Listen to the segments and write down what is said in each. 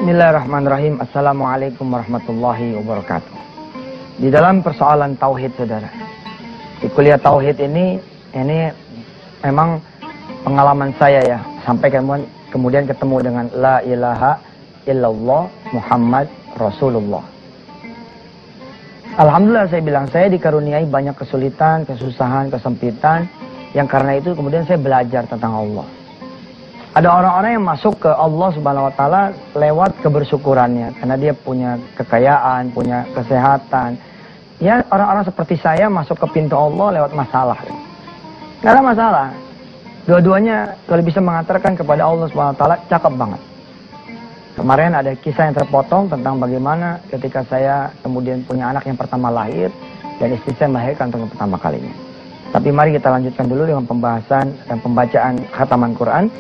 Bismillahirrahmanirrahim. Assalamualaikum warahmatullahi wabarakatuh. Di dalam persoalan tauhid, saudara, di kuliah tauhid ini memang pengalaman saya ya, sampai kemudian ketemu dengan la ilaha illallah Muhammad Rasulullah. Alhamdulillah saya bilang, saya dikaruniai banyak kesulitan, kesusahan, kesempitan, yang karena itu kemudian saya belajar tentang Allah. Ada orang-orang yang masuk ke Allah Subhanahu wa taala lewat kebersyukurannya, karena dia punya kekayaan, punya kesehatan. Ya, orang-orang seperti saya masuk ke pintu Allah lewat masalah. Nggak ada masalah. Dua-duanya kalau bisa mengantarkan kepada Allah Subhanahu wa taala, cakep banget. Kemarin ada kisah yang terpotong tentang bagaimana ketika saya kemudian punya anak yang pertama lahir dan istri saya melahirkan untuk pertama kalinya. Tapi mari kita lanjutkan dulu dengan pembahasan dan pembacaan khataman Quran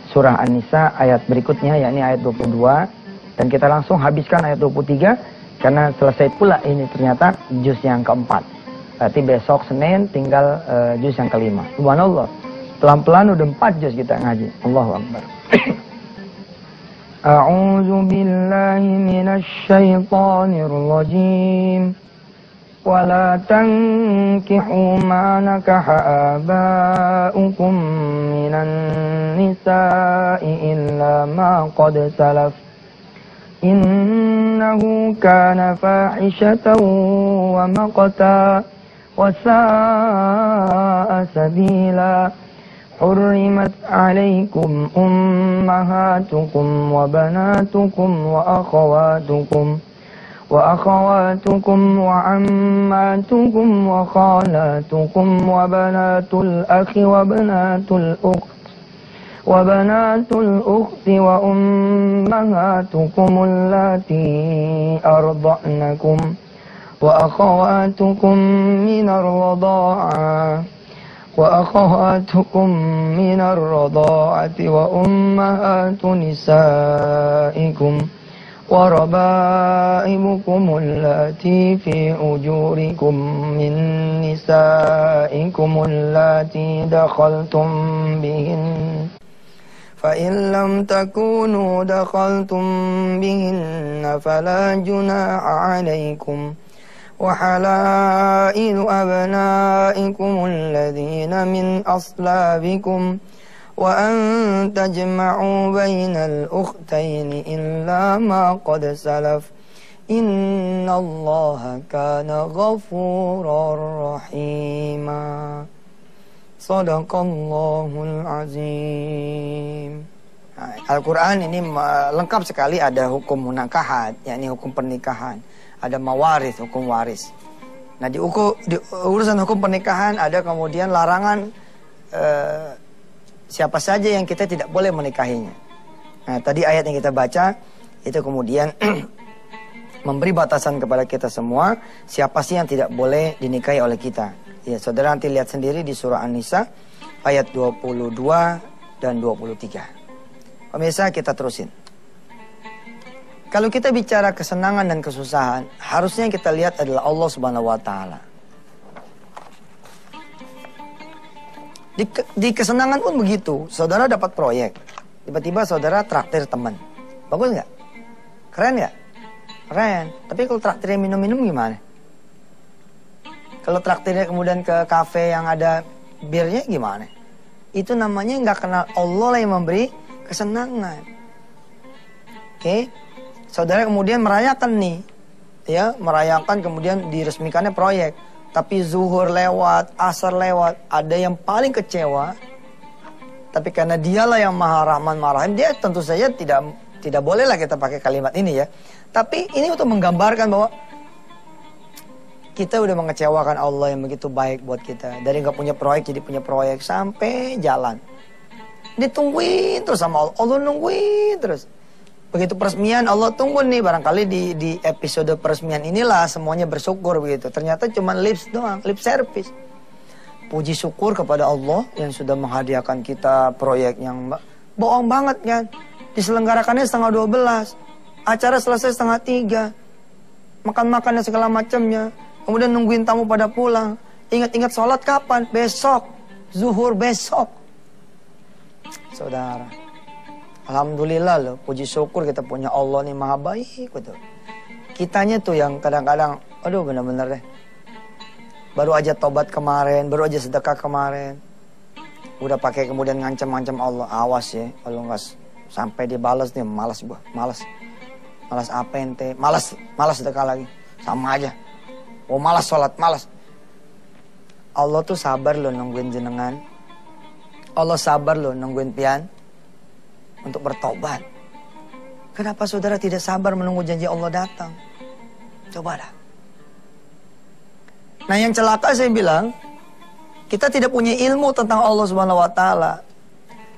surah An-Nisa ayat berikutnya, yakni ayat 22, dan kita langsung habiskan ayat 23 karena selesai pula ini ternyata juz yang keempat. Berarti besok Senin tinggal juz yang kelima. Subhanallah, pelan-pelan udah 4 juz kita ngaji. Allahu Akbar. A'udzu billahi minasy syaithanir rajim. ولا تنكحوا ما نكح آباؤكم من النساء إلا ما قد سلف إنه كان فاحشة ومقتا وساء سبيلا حرمت عليكم أمهاتكم وبناتكم وأخواتكم وعماتكم وخالاتكم وبنات الأخ وبنات الأخت وأمهاتكم اللاتي أرضعنكم وأخواتكم من الرضاعة وأمهات نسائكم وربائبكم اللاتي في أجوركم من نسائكم اللاتي دخلتم بهن فإن لم تكونوا دخلتم بهن فلا جناح عليكم وحلائل أبنائكم الذين من أصلابكم وأن تجمعوا بين الأختين إلا ما قد سلف إن الله كان غفورا رحيما صدق Allahul Azim. Al-Quran ini lengkap sekali, ada hukum munakahat, yakni hukum pernikahan, ada mawaris, hukum waris. Nah di urusan hukum pernikahan ada kemudian larangan siapa saja yang kita tidak boleh menikahinya. Nah, tadi ayat yang kita baca itu kemudian memberi batasan kepada kita semua, siapa sih yang tidak boleh dinikahi oleh kita. Ya, saudara nanti lihat sendiri di surah An-Nisa ayat 22 dan 23. Pemirsa, kita terusin. Kalau kita bicara kesenangan dan kesusahan, harusnya yang kita lihat adalah Allah Subhanahu wa taala. Di kesenangan pun begitu. Saudara dapat proyek, tiba-tiba saudara traktir teman, bagus nggak? Keren nggak? Keren. Tapi kalau traktirnya minum-minum gimana? Kalau traktirnya kemudian ke kafe yang ada birnya gimana? Itu namanya nggak kenal Allah lah yang memberi kesenangan. Oke? Saudara kemudian merayakan nih, ya, merayakan kemudian diresmikannya proyek. Tapi zuhur lewat, asar lewat, ada yang paling kecewa. Tapi karena dialah yang maha rahman maha rahim, dia tentu saja tidak bolehlah kita pakai kalimat ini ya. Tapi ini untuk menggambarkan bahwa kita udah mengecewakan Allah yang begitu baik buat kita. Dari nggak punya proyek jadi punya proyek sampai jalan. Ditungguin terus sama Allah, Allah nungguin terus. Begitu peresmian, Allah tunggu nih, barangkali di episode peresmian inilah semuanya bersyukur begitu. Ternyata cuma lips doang, lip service. Puji syukur kepada Allah yang sudah menghadiahkan kita proyek yang bohong banget kan. Diselenggarakannya 11:30, acara selesai 2:30, makan-makan dan segala macamnya. Kemudian nungguin tamu pada pulang. Ingat-ingat sholat kapan? Besok, zuhur besok. Saudara, Alhamdulillah loh, puji syukur kita punya Allah nih maha baik betul. Kitanya tuh yang kadang-kadang, aduh bener-bener deh. Baru aja tobat kemarin, baru aja sedekah kemarin. Udah pakai kemudian ngancam-ngancam Allah. Awas ya, kalau nggak sampai dibalas nih, malas gua, malas. Malas apa ente? Malas sedekah lagi. Sama aja. Oh malas sholat, malas. Allah tuh sabar loh nungguin jenengan. Allah sabar loh nungguin pian untuk bertobat. Kenapa saudara tidak sabar menunggu janji Allah datang? Coba dah. Nah yang celaka saya bilang, kita tidak punya ilmu tentang Allah Subhanahu Wa Taala.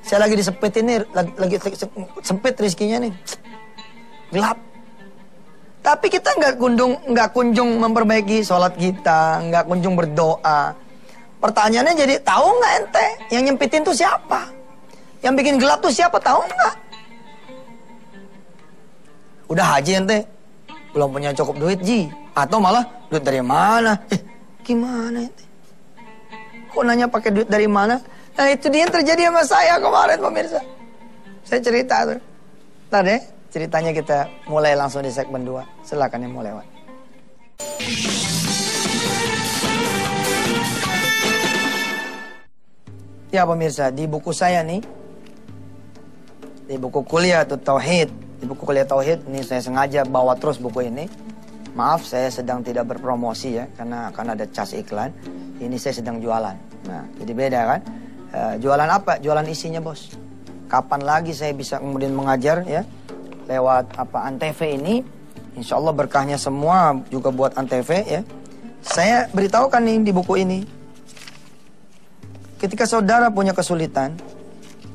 Saya lagi disempit ini, lagi sempit rezekinya nih, gelap. Tapi kita nggak kunjung memperbaiki sholat kita, nggak kunjung berdoa. Pertanyaannya jadi, tahu nggak ente yang nyempitin tuh siapa? Yang bikin gelap tuh siapa, tahu nggak? Udah haji ente, belum punya cukup duit ji, atau malah duit dari mana? Gimana ente? Kok nanya pakai duit dari mana? Nah itu dia yang terjadi sama saya kemarin pemirsa. Saya cerita tuh. Ntar deh ceritanya kita mulai langsung di segmen 2. Silakan yang mau lewat. Ya pemirsa, di buku saya nih, di buku kuliah Tauhid, di buku kuliah Tauhid ini saya sengaja bawa terus buku ini. Maaf saya sedang tidak berpromosi ya, karena akan ada cas iklan. Ini saya sedang jualan. Nah jadi beda kan. Jualan apa? Jualan isinya bos. Kapan lagi saya bisa kemudian mengajar ya lewat apa Antv ini. Insya Allah berkahnya semua juga buat Antv ya. Saya beritahukan nih di buku ini. Ketika saudara punya kesulitan,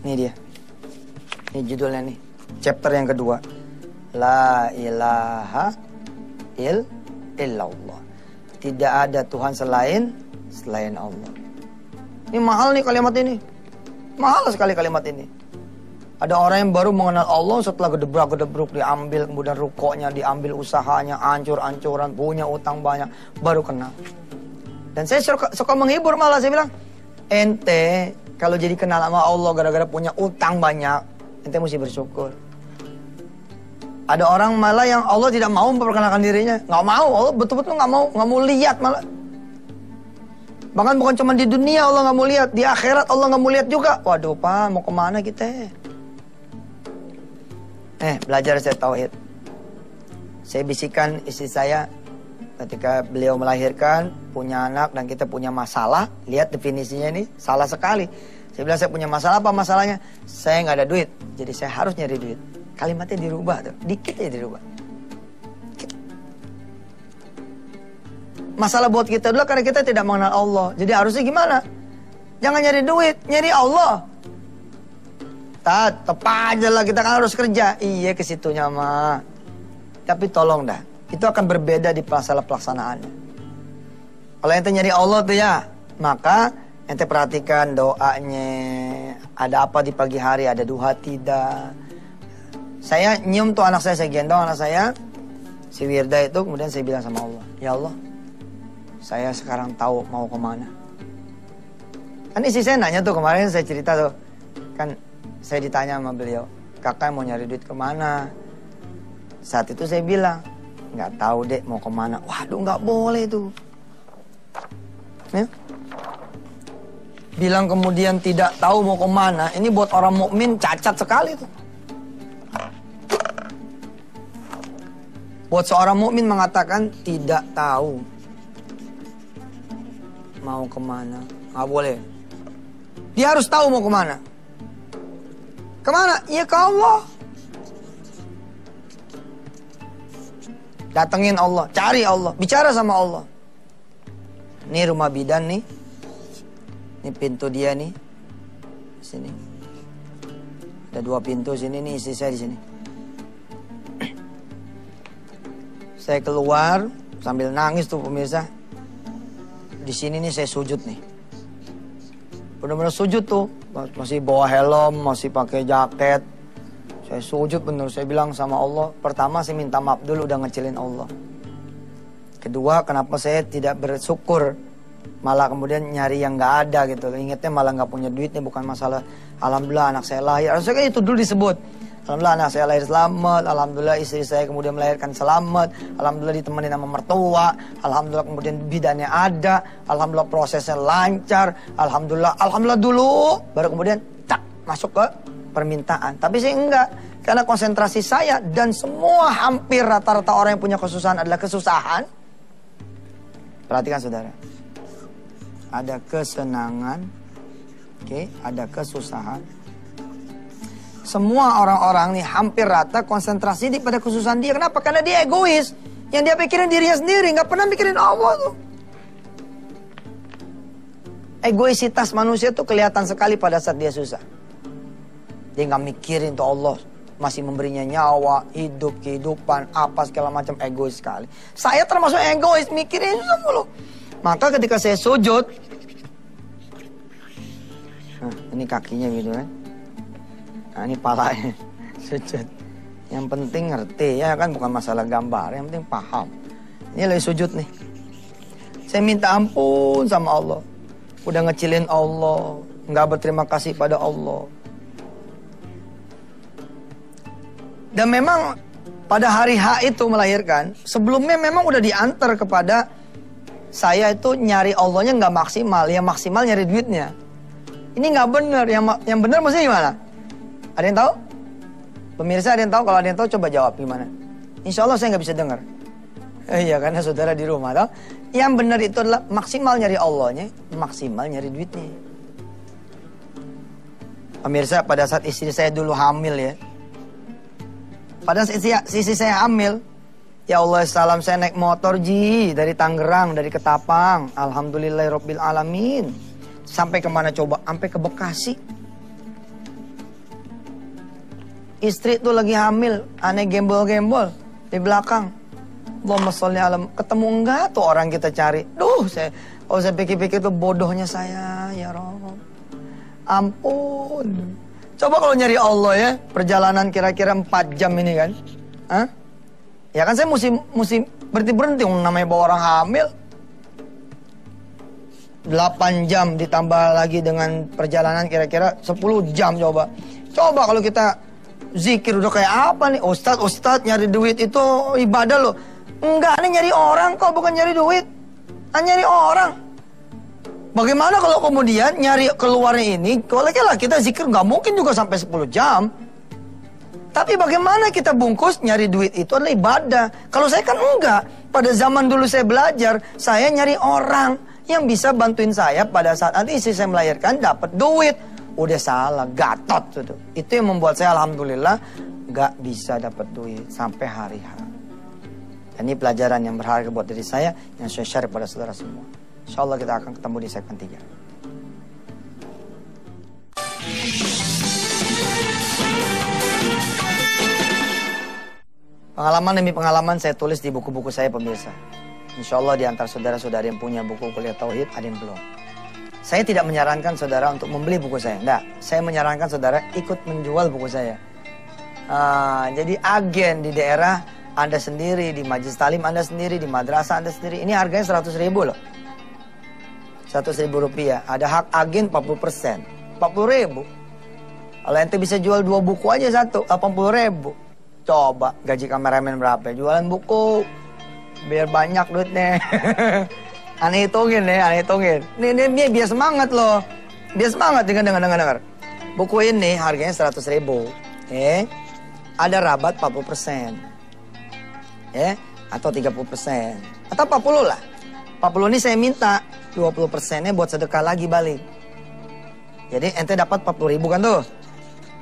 ini dia. Ini judulnya nih. Chapter yang kedua. La ilaha illallah. Tidak ada Tuhan selain Allah. Ini mahal nih kalimat ini. Mahal sekali kalimat ini. Ada orang yang baru mengenal Allah setelah gedebrak-gedebruk diambil, kemudian rukuknya diambil, usahanya ancur-ancuran, punya utang banyak, baru kenal. Dan saya suka menghibur malah, saya bilang, ente kalau jadi kenal sama Allah gara-gara punya utang banyak, ente mesti bersyukur. Ada orang malah yang Allah tidak mau memperkenalkan dirinya, nggak mau, Allah betul-betul nggak mau lihat malah. Bahkan bukan cuma di dunia Allah nggak mau lihat, di akhirat Allah nggak mau lihat juga. Waduh Pak, mau kemana kita? Belajar saya tauhid. Saya bisikan istri saya ketika beliau melahirkan, punya anak dan kita punya masalah. Lihat definisinya ini, salah sekali. Saya bilang saya punya masalah, apa masalahnya? Saya nggak ada duit, jadi saya harus nyari duit. Kalimatnya dirubah tuh, dikit aja dirubah. Masalah buat kita dulu karena kita tidak mengenal Allah. Jadi harusnya gimana? Jangan nyari duit, nyari Allah. Tetap aja lah kita kan harus kerja. Iya ke situnya mah. Tapi tolong dah, itu akan berbeda di masalah pelaksanaannya. Kalau ente nyari Allah tuh ya, maka ente perhatikan doanya. Ada apa di pagi hari, ada duha tidak. Saya nyium tuh anak saya gendong anak saya. Si Wirda itu kemudian saya bilang sama Allah, ya Allah, saya sekarang tahu mau kemana. Kan istri saya nanya tuh kemarin saya cerita tuh. Kan saya ditanya sama beliau, kakak mau nyari duit kemana? Saat itu saya bilang, nggak tahu dek mau kemana. Waduh nggak boleh tuh. Ya? Bilang kemudian tidak tahu mau kemana. Ini buat orang mukmin cacat sekali tuh. Buat seorang mukmin mengatakan tidak tahu mau kemana, nggak boleh. Dia harus tahu mau kemana. Kemana? Ya ke Allah. Datengin Allah, cari Allah, bicara sama Allah. Ini rumah bidan nih. Ini pintu dia nih. Sini. Ada 2 pintu sini nih, istri saya di sini. Saya keluar sambil nangis tuh pemirsa. Di sini nih saya sujud nih. Benar-benar sujud tuh. Masih bawa helm, masih pakai jaket. Saya sujud bener. Saya bilang sama Allah. Pertama saya minta maaf dulu udah ngecilin Allah. Kedua, kenapa saya tidak bersyukur. Malah kemudian nyari yang gak ada gitu. Ingatnya malah gak punya duitnya, bukan masalah. Alhamdulillah anak saya lahir. Harusnya kan itu dulu disebut. Alhamdulillah anak saya lahir selamat, alhamdulillah istri saya kemudian melahirkan selamat, alhamdulillah ditemani sama mertua, alhamdulillah kemudian bidannya ada, alhamdulillah prosesnya lancar, alhamdulillah dulu, baru kemudian tak masuk ke permintaan. Tapi saya enggak, karena konsentrasi saya dan semua hampir rata-rata orang yang punya kesusahan adalah kesusahan. Perhatikan saudara, ada kesenangan, oke, ada kesusahan. Semua orang-orang nih hampir rata konsentrasi pada kesusahan dia. Kenapa? Karena dia egois. Yang dia pikirin dirinya sendiri, nggak pernah mikirin Allah tuh. Egoisitas manusia tuh kelihatan sekali pada saat dia susah. Dia nggak mikirin tuh Allah masih memberinya nyawa, hidup, kehidupan, apa segala macam, egois sekali. Saya termasuk egois, mikirin susah mulu. Maka ketika saya sujud, nah, ini kakinya gitu kan. Nah, ini palanya, sujud. Yang penting ngerti ya kan, bukan masalah gambar, yang penting paham. Ini lagi sujud nih. Saya minta ampun sama Allah. Udah ngecilin Allah, nggak berterima kasih pada Allah. Dan memang pada hari H itu melahirkan, sebelumnya memang udah diantar kepada saya itu nyari Allahnya nggak maksimal, yang maksimal nyari duitnya. Ini nggak benar, yang benar maksudnya gimana? Ada yang tahu? Pemirsa ada yang tahu? Kalau ada yang tahu coba jawab gimana? Insya Allah saya nggak bisa dengar. Iya karena saudara di rumah tahu. Yang benar itu adalah maksimal nyari Allahnya, maksimal nyari duitnya. Pemirsa pada saat istri saya dulu hamil ya. Pada saat istri saya hamil, ya Allah salam saya naik motor dari Tangerang, dari Ketapang. Alhamdulillahirabbil alamin. Sampai kemana coba? Sampai ke Bekasi. Istri tuh lagi hamil, aneh gembol-gembol di belakang. Allahumma sholli ala, ketemu enggak tuh orang kita cari. Saya pikir-pikir tuh bodohnya saya, ya Rabb. Ampun. Coba kalau nyari Allah ya, perjalanan kira-kira 4 jam ini kan. Hah? Ya kan saya mesti berhenti namanya bawa orang hamil. 8 jam ditambah lagi dengan perjalanan kira-kira 10 jam coba. Coba kalau kita zikir udah kayak apa nih? Ustadz nyari duit itu ibadah loh. Enggak, nih nyari orang kok, bukan nyari duit. Nyari orang. Bagaimana kalau kemudian nyari keluarnya ini, kalau kita zikir nggak mungkin juga sampai 10 jam. Tapi bagaimana kita bungkus nyari duit itu adalah ibadah. Kalau saya kan enggak. Pada zaman dulu saya belajar, saya nyari orang yang bisa bantuin saya pada saat nanti istri saya melahirkan dapat duit. Udah salah, gatot gitu. Itu yang membuat saya alhamdulillah nggak bisa dapat duit sampai hari H. Dan ini pelajaran yang berharga buat diri saya yang saya share pada saudara semua. Insya Allah kita akan ketemu di segmen 3. Pengalaman demi pengalaman saya tulis di buku-buku saya pemirsa. Insya Allah di antara saudara-saudara yang punya buku kuliah tauhid ada yang belum. Saya tidak menyarankan saudara untuk membeli buku saya. Enggak, saya menyarankan saudara ikut menjual buku saya. Jadi agen di daerah Anda sendiri, di majelis talim Anda sendiri, di madrasah Anda sendiri. Ini harganya 100.000 loh. 100.000 rupiah. Ada hak agen 40%. 40.000. Kalau ente bisa jual 2 buku aja satu, 80.000. Coba gaji kameramen berapa? Jualan buku. Biar banyak duitnya. Aneh hitungin nih, aneh hitungin. Ini biar semangat loh. Biar semangat, dengar. Buku ini harganya 100.000. Ada rabat 40%. Atau 30%. Atau 40 lah. 40 ini saya minta 20%-nya buat sedekah lagi balik. Jadi ente dapat 40.000 kan tuh.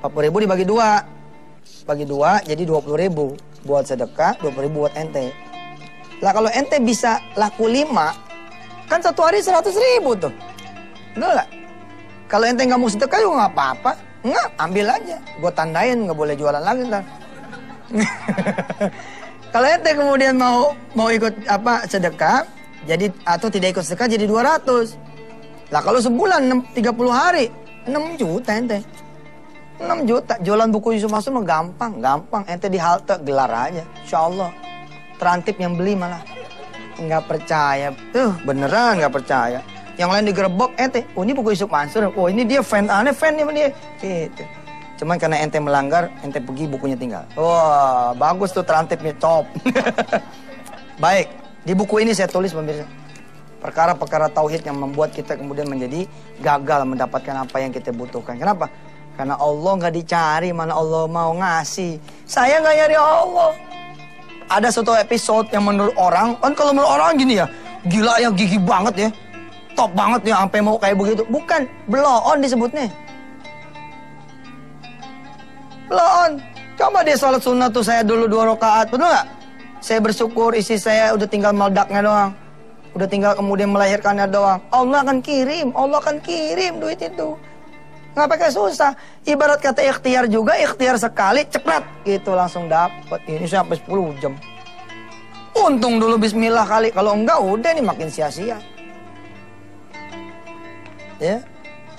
40.000 dibagi 2. Bagi 2 jadi 20.000. Buat sedekah, 20.000 buat ente. Lah kalau ente bisa laku 5, kan satu hari 100.000 tuh. Betul gak? Kalau ente nggak mau sedekah juga nggak apa-apa. Nggak, ambil aja. Gue tandain, nggak boleh jualan lagi ntar. Kalau ente kemudian mau ikut sedekah, jadi atau tidak ikut sedekah jadi 200. Lah kalau sebulan 30 hari 6 juta ente. 6 juta. Jualan buku Yusuf Mansur mah gampang. Ente di halte gelar aja. Insya Allah. Terantip yang beli malah. Nggak percaya. Beneran nggak percaya. Yang lain digerebek ente. Oh ini buku Yusuf Mansur. Oh ini dia fan. Aneh fan nih dia. Gitu. Cuman karena ente melanggar, ente pergi bukunya tinggal. Wah, bagus tuh terantipnya, top. Baik, di buku ini saya tulis pemirsa. Perkara-perkara tauhid yang membuat kita kemudian menjadi gagal mendapatkan apa yang kita butuhkan. Kenapa? Karena Allah nggak dicari, mana Allah mau ngasih. Saya nggak nyari Allah. Ada satu episode yang menurut orang, kan kalau menurut orang gini ya, gila ya, gigih banget ya, top banget ya, sampai mau kayak begitu. Bukan, blow on disebutnya. Belum. Coba dia sholat sunnah tuh saya dulu 2 rakaat, betul nggak? Saya bersyukur istri saya udah tinggal meledaknya doang. Udah tinggal kemudian melahirkannya doang. Allah akan kirim duit itu. Nggak pakai susah. Ibarat kata ikhtiar juga, ikhtiar sekali, cepet. Gitu langsung dapat. Ini sampai 10 jam. Untung dulu bismillah kali. Kalau enggak udah nih makin sia-sia. Ya.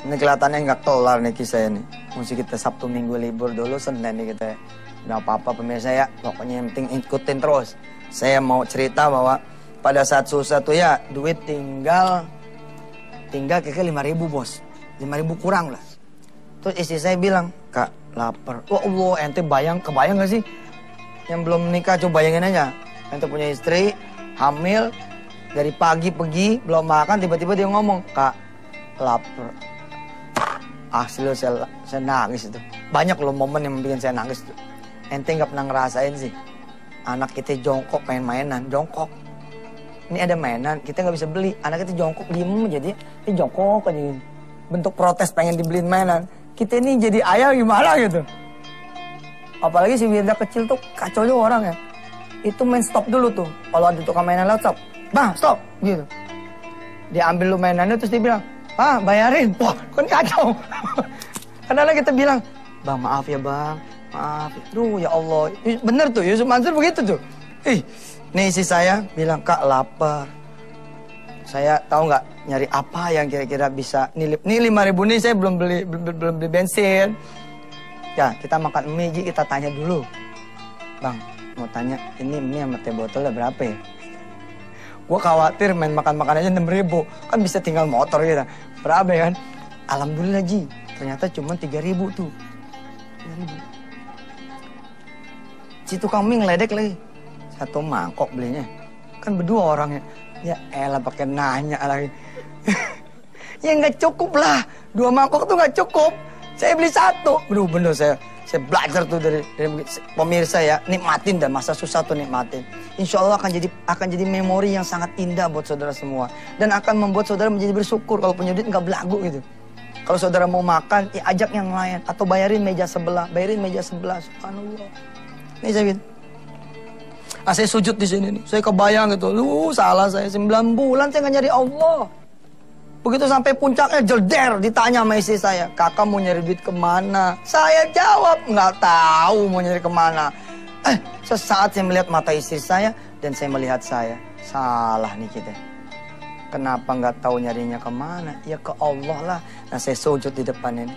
Ini kelihatannya nggak kelar nih kisah ini. Mesti kita Sabtu Minggu libur dulu, Senin nih kita. Nggak apa-apa pemirsa ya, pokoknya yang penting ikutin terus. Saya mau cerita bahwa pada saat susah tuh ya, duit tinggal kira 5.000 bos. 5.000 kurang lah. Terus istri saya bilang, Kak lapar. Wah Allah, ente kebayang gak sih? Yang belum menikah coba bayangin aja. Ente punya istri, hamil, dari pagi pergi, belum makan, tiba-tiba dia ngomong, Kak lapar. Asli saya nangis itu. Banyak loh momen yang bikin saya nangis tuh. Ente nggak pernah ngerasain sih. Anak kita jongkok pengen mainan, jongkok. Ini ada mainan, kita nggak bisa beli. Anak kita jongkok, diem jadi ini jongkok aja. Bentuk protes pengen dibeliin mainan. Kita ini jadi ayah gimana gitu. Apalagi si Wirda kecil tuh kacau juga orang ya. Itu main stop dulu tuh. Kalau ada tukang mainan lewat stop. Bang stop gitu. Dia ambil lu mainannya terus dia bilang, bayarin. Wah, kan kacau. Kadang-kadang kita bilang, Bang maaf ya bang, maaf. Duh ya Allah, bener tuh Yusuf Mansur begitu tuh. Nih istri saya bilang, Kak lapar. Saya tahu nggak nyari apa yang kira-kira bisa nilip. Nih 5.000 nih saya belum beli bensin. Ya kita makan mie, kita tanya dulu. Bang, mau tanya ini mie sama teh botolnya berapa ya? Gue khawatir main makan-makan aja 6.000. Kan bisa tinggal motor gitu. Berapa ya kan? Alhamdulillah Ji. Ternyata cuma 3.000 tuh. 3.000. Si tukang mie ngeledek lagi. 1 mangkok belinya. Kan berdua orangnya. Ya elah pakai nanya lagi. Ya nggak cukup lah. 2 mangkok tuh nggak cukup. Saya beli 1. Aduh bener saya belajar tuh dari pemirsa ya, nikmatin dan masa susah tuh nikmatin. Insya Allah akan jadi memori yang sangat indah buat saudara semua dan akan membuat saudara menjadi bersyukur kalau punya duit nggak belagu gitu. Kalau saudara mau makan, ya ajak yang lain atau bayarin meja sebelah, subhanallah. Nih saya gitu. Saya sujud di sini nih, saya kebayang gitu, salah saya 9 bulan saya nggak nyari Allah. Begitu sampai puncaknya jelder ditanya sama istri saya, Kakak mau nyari duit kemana? Saya jawab, nggak tahu mau nyari kemana. Sesaat saya melihat mata istri saya dan saya melihat saya. Salah nih kita. Kenapa nggak tahu nyarinya kemana? Ya ke Allah lah. Nah saya sujud di depan ini.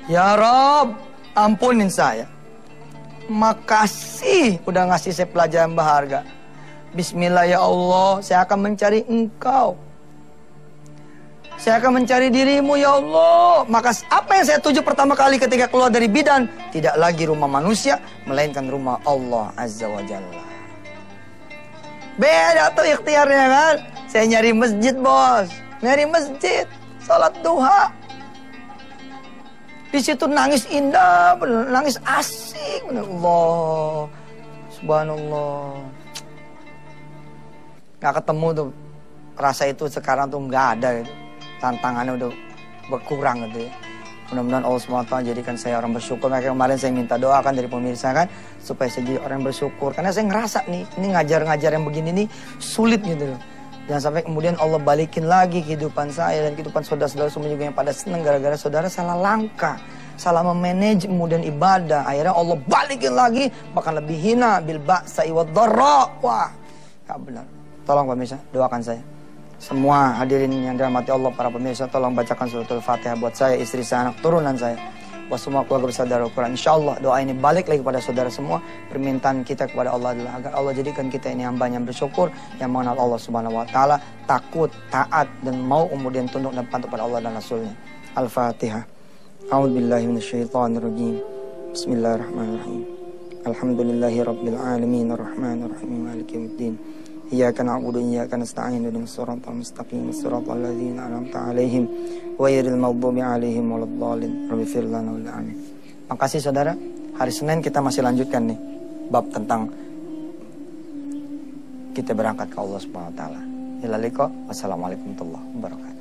Ya Rob, ampunin saya. Makasih udah ngasih saya pelajaran berharga. Bismillah ya Allah, saya akan mencari Engkau. Saya akan mencari dirimu ya Allah. Maka apa yang saya tuju pertama kali ketika keluar dari bidan? Tidak lagi rumah manusia, melainkan rumah Allah Azza wa Jalla. Beda tuh ikhtiarnya kan. Saya nyari masjid bos. Nyari masjid. Salat duha. Di situ nangis indah, bener, nangis asik. Bener. Allah. Subhanallah. Gak ketemu tuh. Rasa itu sekarang tuh gak ada gitu. Tantangannya udah berkurang gitu ya. Mudah-mudahan Allah SWT jadikan saya orang bersyukur. Makanya kemarin saya minta doa kan dari pemirsa kan, supaya saya jadi orang bersyukur. Karena saya ngerasa nih, ini ngajar-ngajar yang begini nih sulit gitu loh. Jangan sampai kemudian Allah balikin lagi kehidupan saya dan kehidupan saudara-saudara semua juga yang pada senang gara-gara saudara salah langkah. Salah memanage kemudian ibadah. Akhirnya Allah balikin lagi, bahkan lebih hina. Bil ba'sa iwad dharra. Wah, gak benar. Tolong pemirsa, doakan saya. Semua hadirin yang dirahmati Allah, para pemirsa, tolong bacakan suratul Fatihah buat saya, istri saya, anak turunan saya. Buat semua keluarga besar Darul Quran. InsyaAllah doa ini balik lagi kepada saudara semua. Permintaan kita kepada Allah adalah agar Allah jadikan kita ini hamba yang bersyukur, yang mengenal Allah Subhanahu Wa Taala, takut, taat, dan mau kemudian tunduk dan patuh pada Allah dan Rasulnya. Al-Fatihah. A'udzubillahi minasyaitonirrajim. Bismillahirrahmanirrahim. Alhamdulillahirabbil alamin arrahmanir rahim maliki yaumiddin. Iyyaka na'budu wa iyyaka nasta'in ihdinas siratal mustaqim siratal ladzina an'amta 'alaihim ghairil maghdubi 'alaihim waladdallin. Rabbighfir lana wa amin. Makasih saudara. Hari Senin kita masih lanjutkan nih bab tentang kita berangkat ke Allah Subhanahu wa taala. Ila liqa. Wassalamualaikum warahmatullahi wabarakatuh.